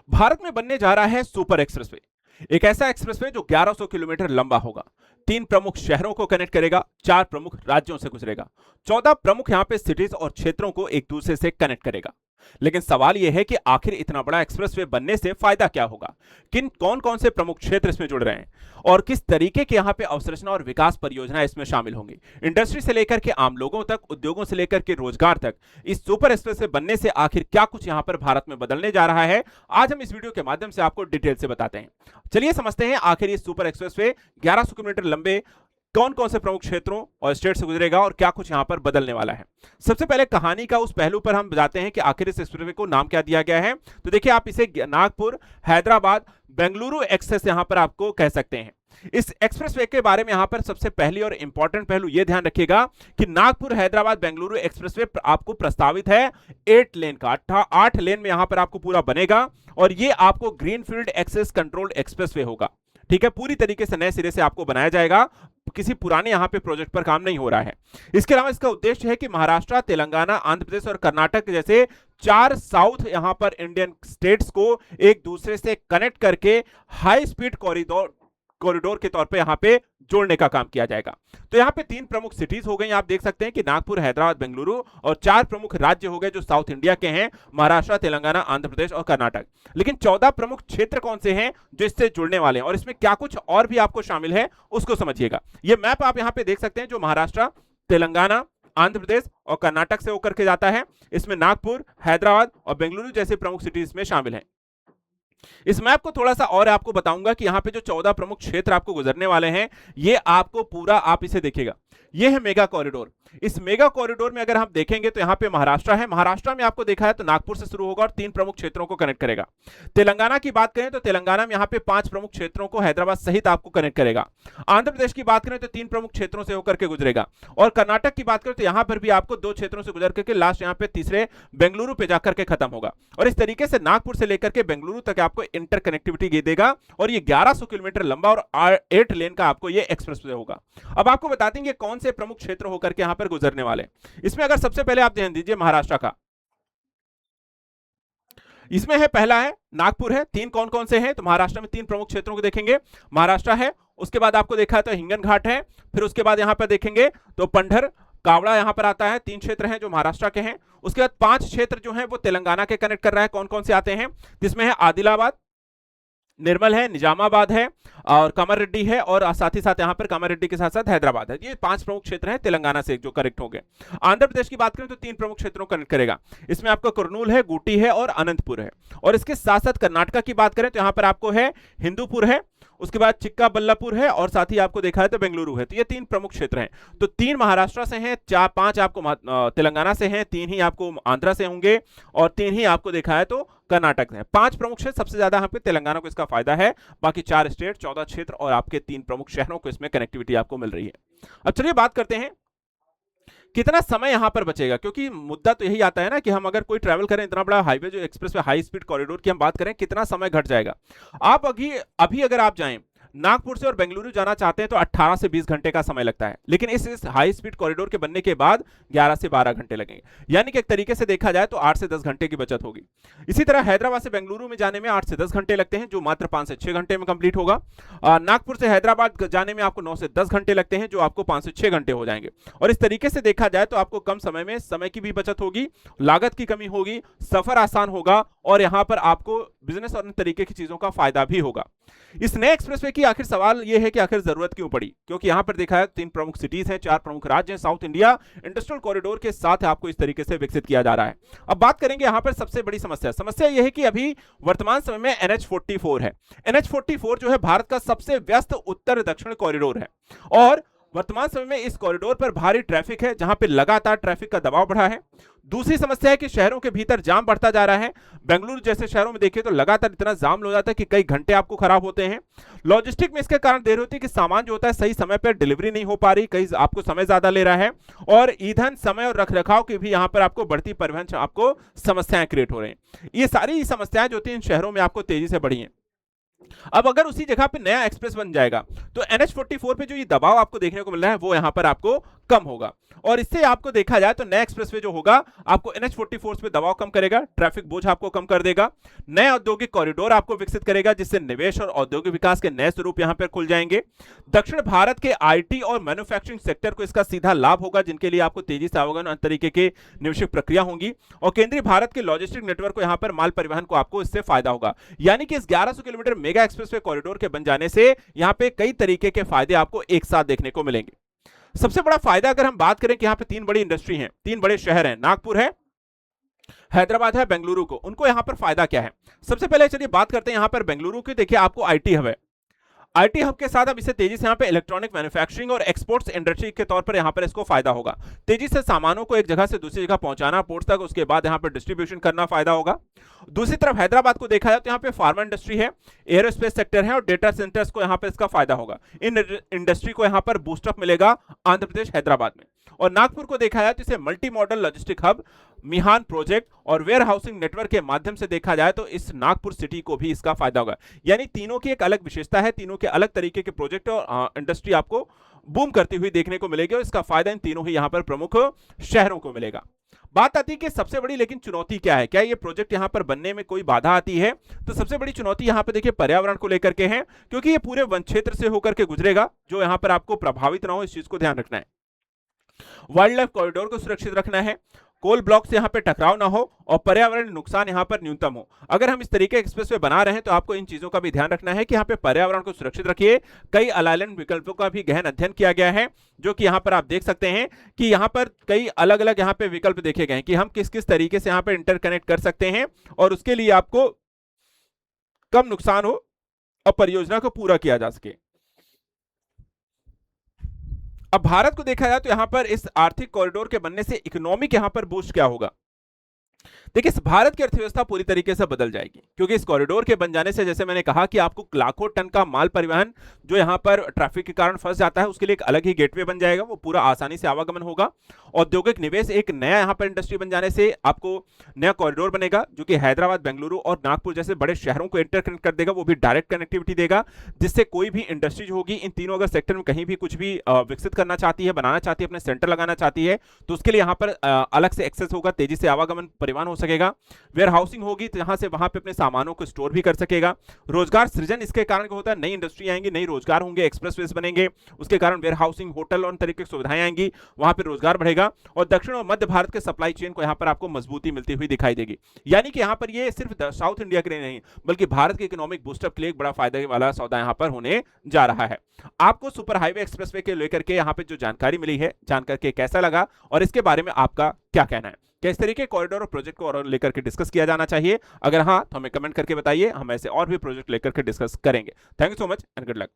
भारत में बनने जा रहा है सुपर एक्सप्रेसवे। एक ऐसा एक्सप्रेसवे जो 1100 किलोमीटर लंबा होगा, 3 प्रमुख शहरों को कनेक्ट करेगा, 4 प्रमुख राज्यों से गुजरेगा, 14 प्रमुख यहां पे सिटीज और क्षेत्रों को एक दूसरे से कनेक्ट करेगा। लेकिन सवाल यह है कि आखिर इतना बड़ा एक्सप्रेसवे बनने से फायदा क्या होगा, कौन कौन से प्रमुख क्षेत्र इसमें जुड़ रहे हैं और किस तरीके के यहां पे अवसंरचना और विकास परियोजनाएं इसमें शामिल होंगी। इंडस्ट्री से लेकर के आम लोगों तक, उद्योगों से लेकर के रोजगार तक, इस सुपर एक्सप्रेसवे बनने से आखिर क्या कुछ यहां पर भारत में बदलने जा रहा है, आज हम इस वीडियो के माध्यम से आपको डिटेल से बताते हैं। चलिए समझते हैं आखिर ये सुपर एक्सप्रेसवे 1100 किलोमीटर लंबे कौन कौन से प्रमुख क्षेत्रों और स्टेट से गुजरेगा और क्या कुछ यहां पर बदलने वाला है। सबसे पहले कहानी का उस पहलू पर हम जाते हैं कि आखिर इस एक्सप्रेसवे को नाम क्या दिया गया है। तो देखिए, आप इसे नागपुर हैदराबाद बेंगलुरु एक्सप्रेस यहां पर आपको कह सकते हैं। इस एक्सप्रेसवे के बारे में यहां पर सबसे पहली और इंपॉर्टेंट पहलू यह ध्यान रखिएगा कि नागपुर हैदराबाद बेंगलुरु एक्सप्रेसवे आपको प्रस्तावित है 8 लेन का। 8 लेन में यहां पर आपको पूरा बनेगा और यह आपको ग्रीनफील्ड एक्सेस कंट्रोल्ड एक्सप्रेसवे होगा। ठीक है, पूरी तरीके से नए सिरे से आपको बनाया जाएगा, किसी पुराने यहां पे प्रोजेक्ट पर काम नहीं हो रहा है। इसके अलावा इसका उद्देश्य है कि महाराष्ट्र, तेलंगाना, आंध्र प्रदेश और कर्नाटक जैसे 4 साउथ यहां पर इंडियन स्टेट्स को एक दूसरे से कनेक्ट करके हाई स्पीड कॉरिडोर के तौर पे यहां पे जोड़ने का काम किया जाएगा। तो यहां पे 3 प्रमुख सिटीज हो गई, आप देख सकते हैं कि नागपुर, हैदराबाद, बेंगलुरु, और 4 प्रमुख राज्य हो गए जो साउथ इंडिया के हैं, महाराष्ट्र, तेलंगाना, आंध्र प्रदेश और कर्नाटक। लेकिन 14 प्रमुख क्षेत्र कौन से हैं जो इससे जुड़ने वाले हैं और इसमें क्या कुछ और भी आपको शामिल है उसको समझिएगा। यह मैप आप यहां पे देख सकते हैं जो महाराष्ट्र, तेलंगाना, आंध्र प्रदेश और कर्नाटक से होकर के जाता है। इसमें नागपुर, हैदराबाद और बेंगलुरु जैसे प्रमुख सिटीज में शामिल हैं। इस मैप को थोड़ा सा और आपको बताऊंगा कि यहां पे जो 14 प्रमुख क्षेत्र आपको गुजरने वाले हैं, ये आपको पूरा, आप इसे देखिएगा, ये है मेगा कॉरिडोर। इस मेगा कॉरिडोर में अगर हम देखेंगे तो यहां पे महाराष्ट्र है, महाराष्ट्र में आपको देखा है तो नागपुर से शुरू होगा और 3 प्रमुख क्षेत्रों को कनेक्ट करेगा। तेलंगाना की बात करें तो तेलंगाना में यहां पे 5 प्रमुख क्षेत्रों को हैदराबाद सहित आपको कनेक्ट करेगा। आंध्र प्रदेश की बात करें तो 3 प्रमुख क्षेत्रों से होकर के गुजरेगा और कर्नाटक की बात करें तो यहां पर भी आपको 2 क्षेत्रों से गुजर करके लास्ट यहां पे तीसरे बेंगलुरु पे जाकर के खत्म होगा। और इस तरीके से नागपुर से लेकर के बेंगलुरु तक आपको इंटर कनेक्टिविटी देगा और ये 1100 किलोमीटर लंबा और 8 लेन का आपको ये एक्सप्रेसवे होगा। अब आपको बता देंगे कौन से प्रमुख क्षेत्र होकर के यहां पर गुजरने वाले। इसमें अगर सबसे पहले आप ध्यान दीजिए महाराष्ट्र का, इसमें है, पहला है नागपुर है। 3 कौन कौन से हैं तो महाराष्ट्र में 3 प्रमुख क्षेत्रों को देखेंगे, महाराष्ट्र है, उसके बाद आपको देखा है तो हिंगन घाट है, फिर उसके बाद यहां पर देखेंगे तो पंढर कावड़ा यहां पर आता है। 3 क्षेत्र हैं जो महाराष्ट्र के हैं। उसके बाद 5 क्षेत्र जो हैं वो तेलंगाना के कनेक्ट कर रहा है। कौन कौन से आते हैं, जिसमें है आदिलाबाद, निर्मल है, निजामाबाद है और कामारेड्डी है और साथ ही साथ यहां पर कामारेड्डी के साथ साथ हैदराबाद है। ये 5 प्रमुख क्षेत्र हैं तेलंगाना से जो कनेक्ट हो गए। आंध्र प्रदेश की बात करें तो 3 प्रमुख क्षेत्रों को कनेक्ट करेगा। इसमें आपको कुर्नूल है, गुटी है और अनंतपुर है। और इसके साथ साथ कर्नाटक की बात करें तो यहां पर आपको है हिंदूपुर है, उसके बाद चिक्काबल्लापुर है और साथ ही आपको देखा है तो बेंगलुरु है। तो ये 3 प्रमुख क्षेत्र हैं। तो 3 महाराष्ट्र से हैं, 5 आपको तेलंगाना से हैं, 3 ही आपको आंध्र से होंगे और 3 ही आपको देखा है तो कर्नाटक से। 5 प्रमुख क्षेत्र, सबसे ज्यादा यहाँ पे तेलंगाना को इसका फायदा है। बाकी 4 स्टेट, 14 क्षेत्र और आपके 3 प्रमुख शहरों को इसमें कनेक्टिविटी आपको मिल रही है। अब चलिए बात करते हैं कितना समय यहां पर बचेगा, क्योंकि मुद्दा तो यही आता है ना कि हम अगर कोई ट्रैवल करें, इतना बड़ा हाईवे जो एक्सप्रेस हाई स्पीड कॉरिडोर की हम बात करें, कितना समय घट जाएगा। आप अभी अगर आप जाएं नागपुर से और बेंगलुरु जाना चाहते हैं तो 18 से 20 घंटे का समय लगता है, लेकिन इस हाई स्पीड कॉरिडोर के बनने के बाद 11 से 12 घंटे लगेंगे। यानी कि एक तरीके से देखा जाए तो 8 से 10 घंटे की बचत होगी। इसी तरह हैदराबाद से बेंगलुरु में जाने में 8 से 10 घंटे लगते हैं, जो मात्र 5 से 6 घंटे में कंप्लीट होगा। नागपुर से हैदराबाद जाने में आपको 9 से 10 घंटे लगते हैं, जो आपको 5 से 6 घंटे हो जाएंगे। और इस तरीके से देखा जाए तो आपको कम समय में समय की भी बचत होगी, लागत की कमी होगी, सफर आसान होगा और यहां पर आपको बिजनेस और तरीके की चीजों का फायदा भी होगा। इस नए एक्सप्रेसवे की आखिर सवाल यह है कि आखिर जरूरत क्यों पड़ी, क्योंकि यहां पर देखा है 3 प्रमुख सिटीज हैं, 4 प्रमुख राज्य हैं, साउथ इंडिया इंडस्ट्रियल कॉरिडोर के साथ आपको इस तरीके से विकसित किया जा रहा है। अब बात करेंगे यहां पर सबसे बड़ी समस्या यह है कि अभी वर्तमान समय में NH44 है। NH44 जो है भारत का सबसे व्यस्त उत्तर दक्षिण कॉरिडोर है और वर्तमान समय में इस कॉरिडोर पर भारी ट्रैफिक है, जहां पे लगातार ट्रैफिक का दबाव बढ़ा है। दूसरी समस्या है कि शहरों के भीतर जाम बढ़ता जा रहा है। बेंगलुरु जैसे शहरों में देखिए तो लगातार इतना जाम हो जाता है कि कई घंटे आपको खराब होते हैं। लॉजिस्टिक में इसके कारण देर होती है कि सामान जो होता है सही समय पर डिलीवरी नहीं हो पा रही, कहीं आपको समय ज्यादा ले रहा है और ईंधन, समय और रखरखाव की भी यहां पर आपको बढ़ती परिवहन आपको समस्याएं क्रिएट हो रही हैं। ये सारी समस्याएं जो थी इन शहरों में आपको तेजी से बढ़ी हैं। अब अगर उसी जगह पे नया एक्सप्रेस बन जाएगा तो NH44 पे जो ये दबाव आपको देखने को मिल रहा है वो यहां पर आपको कम होगा। और इससे आपको देखा जाए तो नया एक्सप्रेसवे जो होगा आपको NH-44 पे दबाव कम करेगा, ट्रैफिक बोझ आपको कम कर देगा, नए औद्योगिक कॉरिडोर आपको विकसित करेगा, जिससे निवेश और औद्योगिक विकास के नए स्वरूप यहां पर खुल जाएंगे। दक्षिण भारत के आईटी और मैन्युफैक्चरिंग सेक्टर को इसका सीधा लाभ होगा, जिनके लिए आपको तेजी से आवागमन अन्य तरीके के निवेशक प्रक्रिया होंगी। और केंद्रीय भारत के लॉजिस्टिक नेटवर्क को यहां पर माल परिवहन को आपको इससे फायदा होगा। यानी कि इस 1100 किलोमीटर मेगा एक्सप्रेसवे कॉरिडोर के बन जाने से यहां पे कई तरीके के फायदे आपको एक साथ देखने को मिलेंगे। सबसे बड़ा फायदा अगर हम बात करें कि यहां पे तीन बड़ी इंडस्ट्री हैं, तीन बड़े शहर हैं, नागपुर है, हैदराबाद है, बेंगलुरु को, उनको यहां पर फायदा क्या है? सबसे पहले चलिए बात करते हैं यहां पर बेंगलुरु की। देखिए आपको आईटी हब है, आईटी हब के साथ अब इसे तेजी से यहां पे इलेक्ट्रॉनिक मैन्युफैक्चरिंग और एक्सपोर्ट्स इंडस्ट्री के तौर पर यहां पर इसको फायदा होगा। तेजी से सामानों को एक जगह से दूसरी जगह पहुंचाना पोर्ट तक, उसके बाद यहां पर डिस्ट्रीब्यूशन करना फायदा होगा। दूसरी तरफ हैदराबाद को देखा जाए तो यहां पे फार्मा इंडस्ट्री है, एरोस्पेस सेक्टर है और डेटा सेंटर्स को यहां पर इसका फायदा होगा। इन इंडस्ट्री को यहां पर बूस्टअप मिलेगा आंध्र प्रदेश हैदराबाद में। और नागपुर को देखा जाए तो इसे मल्टी मॉडल लॉजिस्टिक हब, मिहान प्रोजेक्ट और वेयर हाउसिंग नेटवर्क के माध्यम से देखा जाए तो इस नागपुर सिटी को भी इसका फायदा होगा। यानी तीनों की एक अलग विशेषता है, तीनों के अलग तरीके के प्रोजेक्ट और इंडस्ट्री आपको बूम करती हुई देखने को मिलेगी और इसका फायदा इन तीनों ही यहां पर प्रमुख शहरों को मिलेगा। बात आती है कि सबसे बड़ी लेकिन चुनौती क्या है, क्या ये प्रोजेक्ट यहां पर बनने में कोई बाधा आती है? तो सबसे बड़ी चुनौती यहां पर देखिए पर्यावरण को लेकर के है, क्योंकि ये पूरे वन क्षेत्र से होकर के गुजरेगा, जो यहां पर आपको प्रभावित ना हो इस चीज को ध्यान रखना है। वाइल्ड लाइफ कॉरिडोर को सुरक्षित रखना है, कोल ब्लॉक से यहां पे टकराव ना हो और पर्यावरण नुकसान यहां पर न्यूनतम हो। अगर हम इस तरीके एक्सप्रेसवे बना रहे हैं तो आपको इन चीजों का भी ध्यान रखना है कि यहां पे पर्यावरण को सुरक्षित रखिए। कई अलायन विकल्पों का भी गहन अध्ययन किया गया है, जो कि यहां पर आप देख सकते हैं कि यहां पर कई अलग अलग यहां पे विकल्प देखे गए हैं कि हम किस किस तरीके से यहां पे इंटरकनेक्ट कर सकते हैं और उसके लिए आपको कम नुकसान हो और परियोजना को पूरा किया जा सके। अब भारत को देखा जाए तो यहां पर इस आर्थिक कॉरिडोर के बनने से इकोनॉमिक यहां पर बूस्ट क्या होगा? देखिए भारत की अर्थव्यवस्था पूरी तरीके से बदल जाएगी, क्योंकि इस कॉरिडोर के बन जाने से जैसे मैंने कहा कि आपको लाखों टन का माल परिवहन जो यहां पर ट्रैफिक के कारण फंस जाता है उसके लिए एक अलग ही गेटवे बन जाएगा, वो पूरा आसानी से आवागमन होगा। औद्योगिक निवेश, एक नया यहां पर इंडस्ट्री बन जाने से आपको नया कॉरिडोर बनेगा जो कि हैदराबाद, बेंगलुरु और नागपुर जैसे बड़े शहरों को इंटरकनेक्ट कर देगा, वो भी डायरेक्ट कनेक्टिविटी देगा, जिससे कोई भी इंडस्ट्री जो होगी इन तीनों अगर सेक्टर में कहीं भी कुछ भी विकसित करना चाहती है, बनाना चाहती है, अपने सेंटर लगाना चाहती है, तो उसके लिए यहां पर अलग से एक्सेस होगा, तेजी से आवागमन परिवहन हो सकेगा। वेयर हाउसिंग होगी तो यहां से वहां पे अपने सामानों को स्टोर भी कर सकेगा। रोजगार सृजन इसके कारण होता है, नई इंडस्ट्री आएंगी, नई रोजगार होंगे, एक्सप्रेसवेज बनेंगे, उसके कारण वेयर हाउसिंग, होटल और तरीके की सुविधाएं आएंगी, वहां पे रोजगार बढ़ेगा और दक्षिण और मध्य भारत के सप्लाई चेन को यहां पर आपको मजबूती मिलती हुई दिखाई देगी। यानी कि यहां पर ये सिर्फ साउथ इंडिया के लिए नहीं बल्कि भारत के इकोनॉमिक बूस्टअप के लिए एक बड़ा फायदे वाला सौदा यहां पर होने जा रहा है। आपको सुपर हाईवे एक्सप्रेसवे के लेकर के यहां पे जो जानकारी मिली है, जानकर के कैसा लगा और इसके बारे में आपका क्या कहना है? क्या इस तरीके कॉरिडोर और प्रोजेक्ट को और लेकर के डिस्कस किया जाना चाहिए? अगर हाँ तो हमें कमेंट करके बताइए, हम ऐसे और भी प्रोजेक्ट लेकर के डिस्कस करेंगे। Thank you so much and good luck.